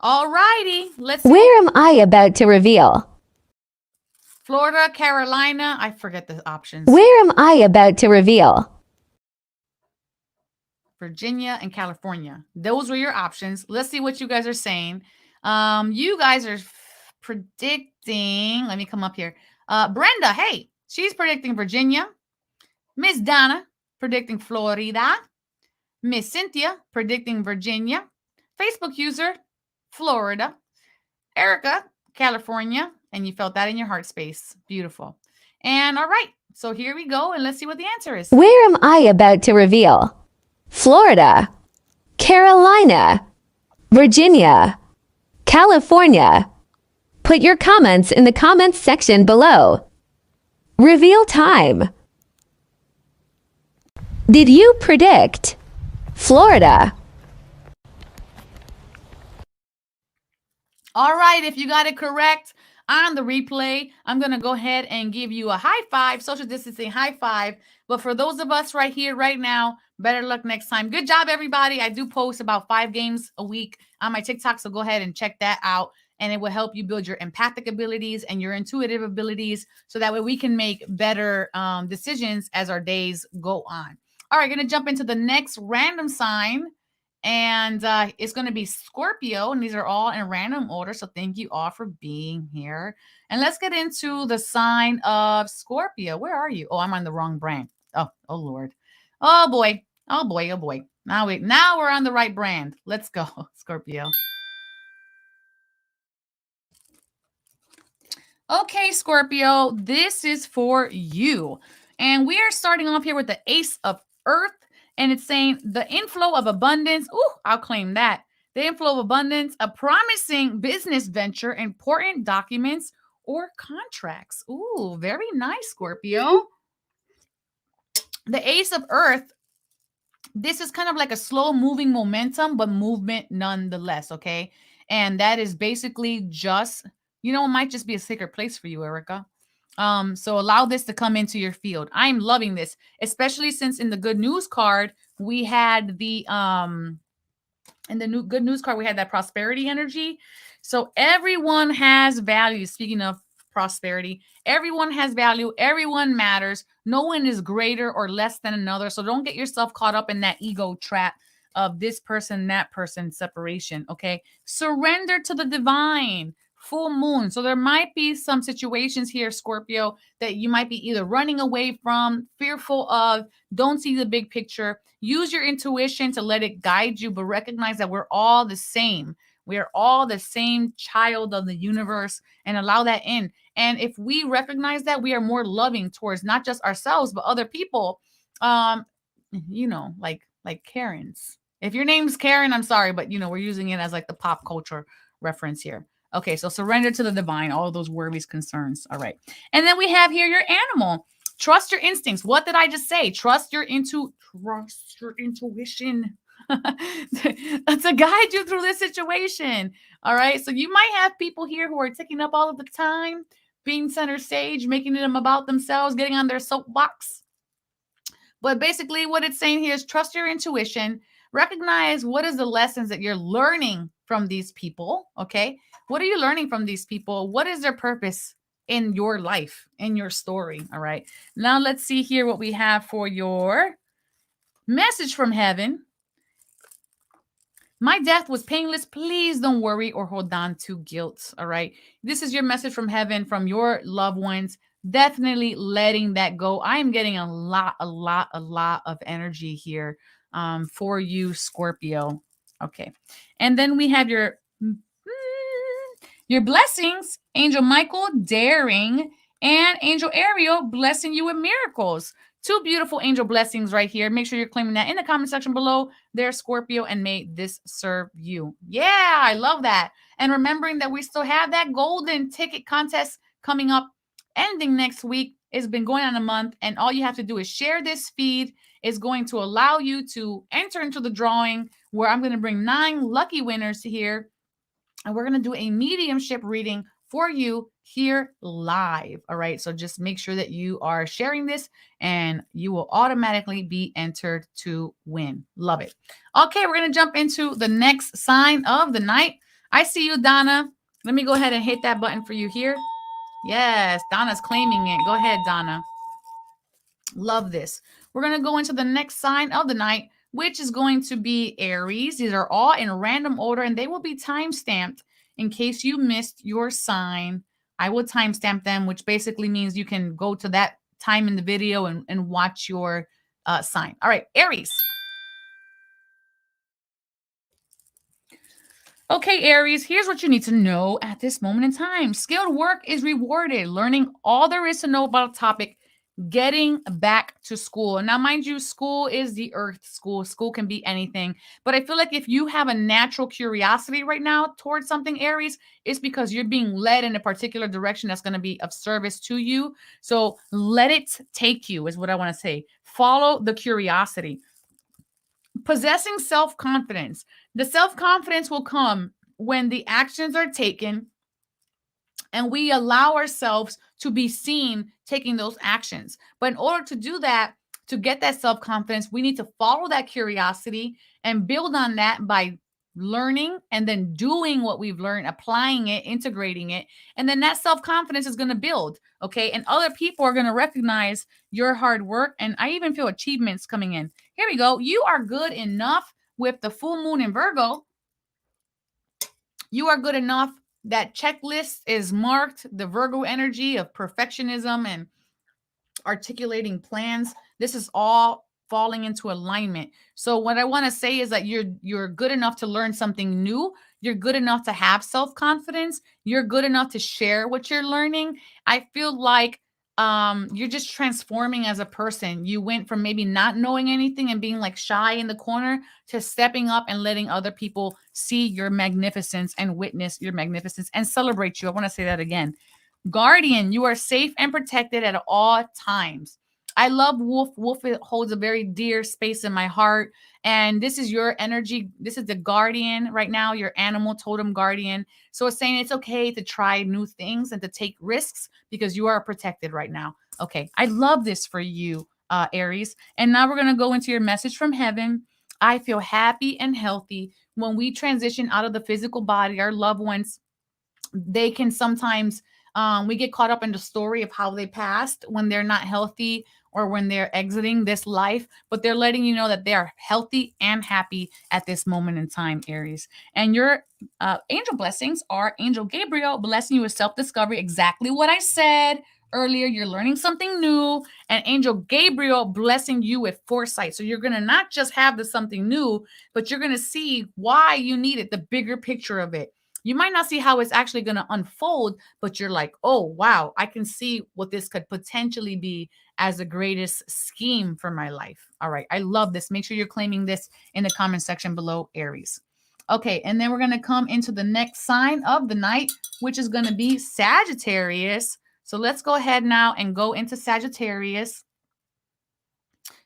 All righty, let's see. Where am I about to reveal? Florida, Carolina. I forget the options. Where am I about to reveal? Virginia and California. Those were your options. Let's see what you guys are saying. You guys are predicting. Let me come up here. Brenda, hey, she's predicting Virginia. Miss Donna predicting Florida. Miss Cynthia predicting Virginia. Facebook user, Florida. Erica, California. And you felt that in your heart space. Beautiful. And all right, so here we go, and let's see what the answer is. Where am I about to reveal? Florida, Carolina, Virginia, California. Put your comments in the comments section below. Reveal time. Did you predict Florida? All right, if you got it correct on the replay, I'm going to go ahead and give you a high five, social distancing high five. But for those of us right here, right now, better luck next time. Good job, everybody. I do post about 5 games a week on my TikTok, so go ahead and check that out. And it will help you build your empathic abilities and your intuitive abilities, so that way we can make better decisions as our days go on. All right, going to jump into the next random sign. And it's going to be Scorpio. And these are all in random order. So thank you all for being here. And let's get into the sign of Scorpio. Where are you? Oh, I'm on the wrong brand. Oh Lord. Oh, boy. Oh, boy. Oh, boy. Now we're on the right brand. Let's go, Scorpio. Okay, Scorpio, this is for you. And we are starting off here with the Ace of Earth. And it's saying the inflow of abundance. Ooh, I'll claim that. The inflow of abundance, a promising business venture, important documents, or contracts. Ooh, very nice, Scorpio. The Ace of Earth, this is kind of like a slow moving momentum, but movement nonetheless, okay? And that is basically just, it might just be a sacred place for you, Erica. So allow this to come into your field. I'm loving this, especially since in the good news card, we had in the new good news card, we had that prosperity energy. So everyone has value. Speaking of prosperity, everyone has value. Everyone matters. No one is greater or less than another. So don't get yourself caught up in that ego trap of this person, that person separation. Okay. Surrender to the divine. Full moon. So there might be some situations here, Scorpio, that you might be either running away from, fearful of, don't see the big picture. Use your intuition to let it guide you, but recognize that we're all the same. We are all the same child of the universe, and allow that in. And if we recognize that, we are more loving towards not just ourselves, but other people. Like Karens. If your name's Karen, I'm sorry, but we're using it as like the pop culture reference here. Okay, so surrender to the divine, all of those worries, concerns. All right. And then we have here your animal. Trust your instincts. What did I just say? Trust your intuition to guide you through this situation. All right. So you might have people here who are taking up all of the time, being center stage, making them about themselves, getting on their soapbox. But basically what it's saying here is trust your intuition. Recognize what is the lessons that you're learning from these people. Okay. What are you learning from these people? What is their purpose in your life, in your story? All right. Now let's see here what we have for your message from heaven. My death was painless. Please don't worry or hold on to guilt. All right. This is your message from heaven, from your loved ones. Definitely letting that go. I am getting a lot of energy here for you, Scorpio. Okay. And then we have your blessings, Angel Michael, daring, and Angel Ariel, blessing you with miracles. Two beautiful angel blessings right here. Make sure you're claiming that in the comment section below. There's Scorpio, and may this serve you. Yeah, I love that. And remembering that we still have that golden ticket contest coming up, ending next week. It's been going on a month, and all you have to do is share this feed. It's going to allow you to enter into the drawing where I'm going to bring 9 lucky winners here. And we're going to do a mediumship reading for you here live. All right. So just make sure that you are sharing this and you will automatically be entered to win. Love it. Okay. We're going to jump into the next sign of the night. I see you, Donna. Let me go ahead and hit that button for you here. Yes. Donna's claiming it. Go ahead, Donna. Love this. We're going to go into the next sign of the night, which is going to be Aries. These are all in random order, and they will be time-stamped in case you missed your sign. I will timestamp them, which basically means you can go to that time in the video and watch your sign. All right, Aries. Okay, Aries, here's what you need to know at this moment in time. Skilled work is rewarded. Learning all there is to know about a topic. Getting back to school. Now, mind you, school is the earth school. School can be anything. But I feel like if you have a natural curiosity right now towards something, Aries, it's because you're being led in a particular direction that's going to be of service to you. So let it take you, is what I want to say. Follow the curiosity. Possessing self-confidence. The self-confidence will come when the actions are taken and we allow ourselves to be seen taking those actions. But in order to do that, to get that self-confidence, we need to follow that curiosity and build on that by learning and then doing what we've learned, applying it, integrating it. And then that self-confidence is going to build. Okay. And other people are going to recognize your hard work. And I even feel achievements coming in. Here we go. You are good enough with the full moon in Virgo. You are good enough. That checklist is marked, the Virgo energy of perfectionism and articulating plans. This is all falling into alignment. So what I want to say is that you're good enough to learn something new. You're good enough to have self-confidence. You're good enough to share what you're learning. I feel like you're just transforming as a person. You went from maybe not knowing anything and being like shy in the corner to stepping up and letting other people see your magnificence and witness your magnificence and celebrate you. I want to say that again. Guardian, you are safe and protected at all times. I love Wolf. Wolf holds a very dear space in my heart. And this is your energy. This is the guardian right now, your animal totem guardian. So it's saying it's okay to try new things and to take risks because you are protected right now. Okay. I love this for you, Aries. And now we're going to go into your message from heaven. I feel happy and healthy. When we transition out of the physical body, our loved ones, they can sometimes we get caught up in the story of how they passed when they're not healthy or when they're exiting this life, but they're letting you know that they are healthy and happy at this moment in time, Aries. And your angel blessings are Angel Gabriel blessing you with self-discovery, exactly what I said earlier. You're learning something new, and Angel Gabriel blessing you with foresight. So you're going to not just have the something new, but you're going to see why you need it, the bigger picture of it. You might not see how it's actually going to unfold, but you're like, oh, wow, I can see what this could potentially be as the greatest scheme for my life. All right. I love this. Make sure you're claiming this in the comment section below, Aries. Okay. And then we're going to come into the next sign of the night, which is going to be Sagittarius. So let's go ahead now and go into Sagittarius.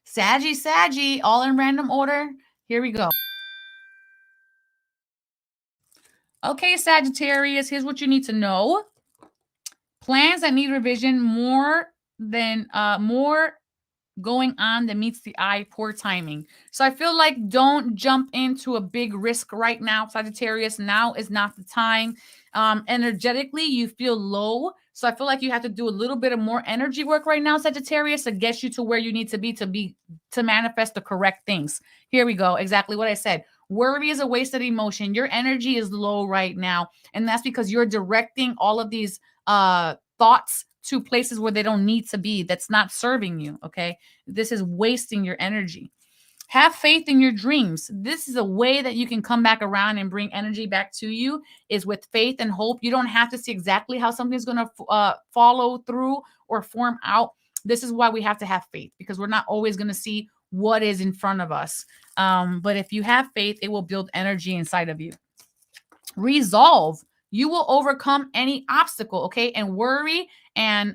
Saggy, all in random order. Here we go. Okay, Sagittarius, here's what you need to know. Plans that need revision, more going on that meets the eye, poor timing. So I feel like don't jump into a big risk right now, Sagittarius. Now is not the time. Energetically, you feel low. So I feel like you have to do a little bit of more energy work right now, Sagittarius, to get you to where you need to manifest the correct things. Here we go. Exactly what I said. Worry is a wasted emotion. Your energy is low right now. And that's because you're directing all of these thoughts to places where they don't need to be. That's not serving you. Okay. This is wasting your energy. Have faith in your dreams. This is a way that you can come back around and bring energy back to you, is with faith and hope. You don't have to see exactly how something's going to follow through or form out. This is why we have to have faith, because we're not always going to see what is in front of us. But if you have faith, it will build energy inside of you. Resolve. You will overcome any obstacle, okay? And worry and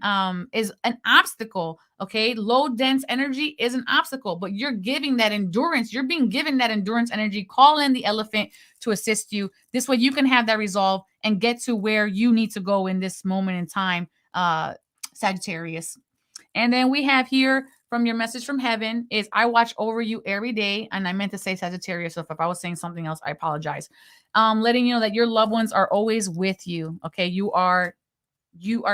is an obstacle, okay? Low dense energy is an obstacle, but you're giving that endurance. You're being given that endurance energy. Call in the elephant to assist you. This way you can have that resolve and get to where you need to go in this moment in time, Sagittarius. And then we have here from your message from heaven is I watch over you every day. And I meant to say Sagittarius. So if I was saying something else, I apologize. Letting you know that your loved ones are always with you. Okay. You are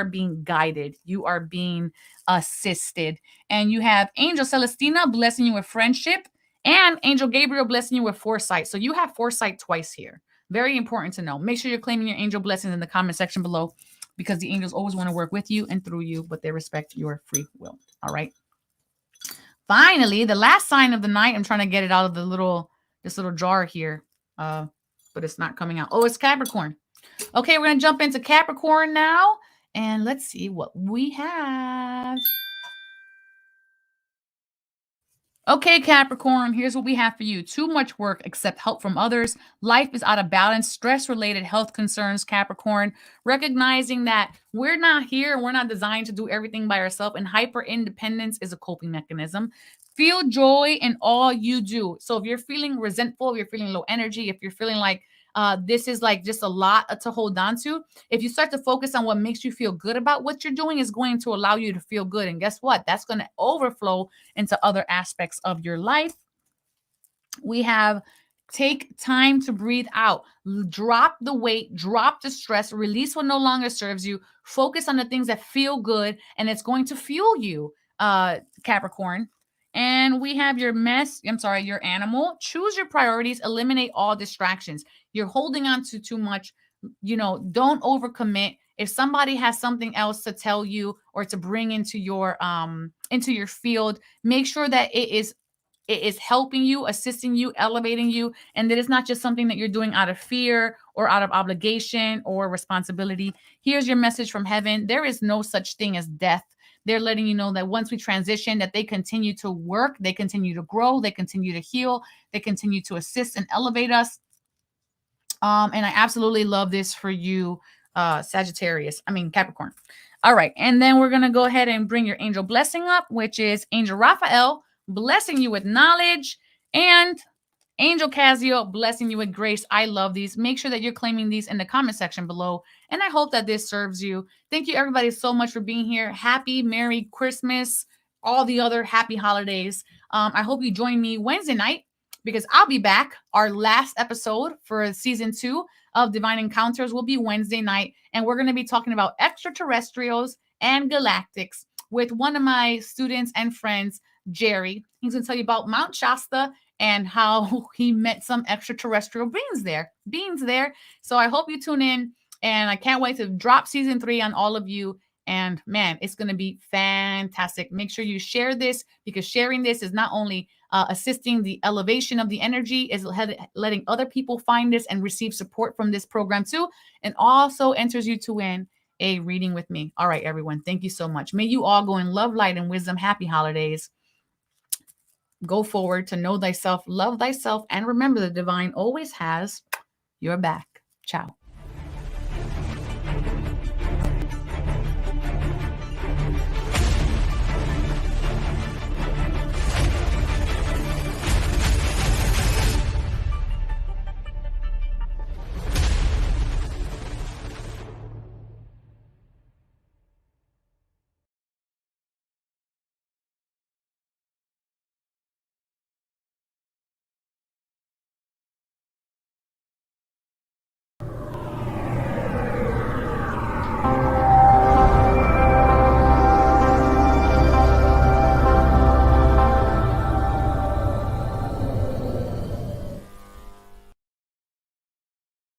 being guided. You are being assisted. And you have Angel Celestina blessing you with friendship and Angel Gabriel blessing you with foresight. So you have foresight twice here. Very important to know. Make sure you're claiming your angel blessings in the comment section below, because the angels always want to work with you and through you, but they respect your free will. All right. Finally, the last sign of the night. I'm trying to get it out of this little jar here, but it's not coming out. Oh, it's Capricorn. Okay, we're going to jump into Capricorn now, and let's see what we have. Okay, Capricorn, here's what we have for you. Too much work, accept help from others. Life is out of balance. Stress-related health concerns, Capricorn. Recognizing that we're not here, we're not designed to do everything by ourselves, and hyper-independence is a coping mechanism. Feel joy in all you do. So if you're feeling resentful, if you're feeling low energy, if you're feeling like this is like just a lot to hold on to, if you start to focus on what makes you feel good about what you're doing, is going to allow you to feel good. And guess what? That's going to overflow into other aspects of your life. We have take time to breathe out, drop the weight, drop the stress, release what no longer serves you, focus on the things that feel good, and it's going to fuel you, Capricorn. And we have your your animal. Choose your priorities, eliminate all distractions. You're holding on to too much. Don't overcommit. If somebody has something else to tell you or to bring into your field, make sure that it is helping you, assisting you, elevating you, and that it's not just something that you're doing out of fear or out of obligation or responsibility. Here's your message from heaven. There is no such thing as death. They're letting you know that once we transition, that they continue to work, they continue to grow, they continue to heal, they continue to assist and elevate us. And I absolutely love this for you, Capricorn. All right. And then we're going to go ahead and bring your angel blessing up, which is Angel Raphael blessing you with knowledge and Angel Casio blessing you with grace. I love these. Make sure that you're claiming these in the comment section below. And I hope that this serves you. Thank you, everybody, so much for being here. Happy, Merry Christmas, all the other happy holidays. I hope you join me Wednesday night because I'll be back. Our last episode for season 2 of Divine Encounters will be Wednesday night. And we're going to be talking about extraterrestrials and galactics with one of my students and friends, Jerry. He's going to tell you about Mount Shasta and how he met some extraterrestrial beings there. So I hope you tune in, and I can't wait to drop season 3 on all of you. And man, it's going to be fantastic. Make sure you share this, because sharing this is not only assisting the elevation of the energy, is letting other people find this and receive support from this program too, and also enters you to win a reading with me. All right, everyone. Thank you so much. May you all go in love, light, and wisdom. Happy holidays. Go forward to know thyself, love thyself, and remember the divine always has your back. Ciao.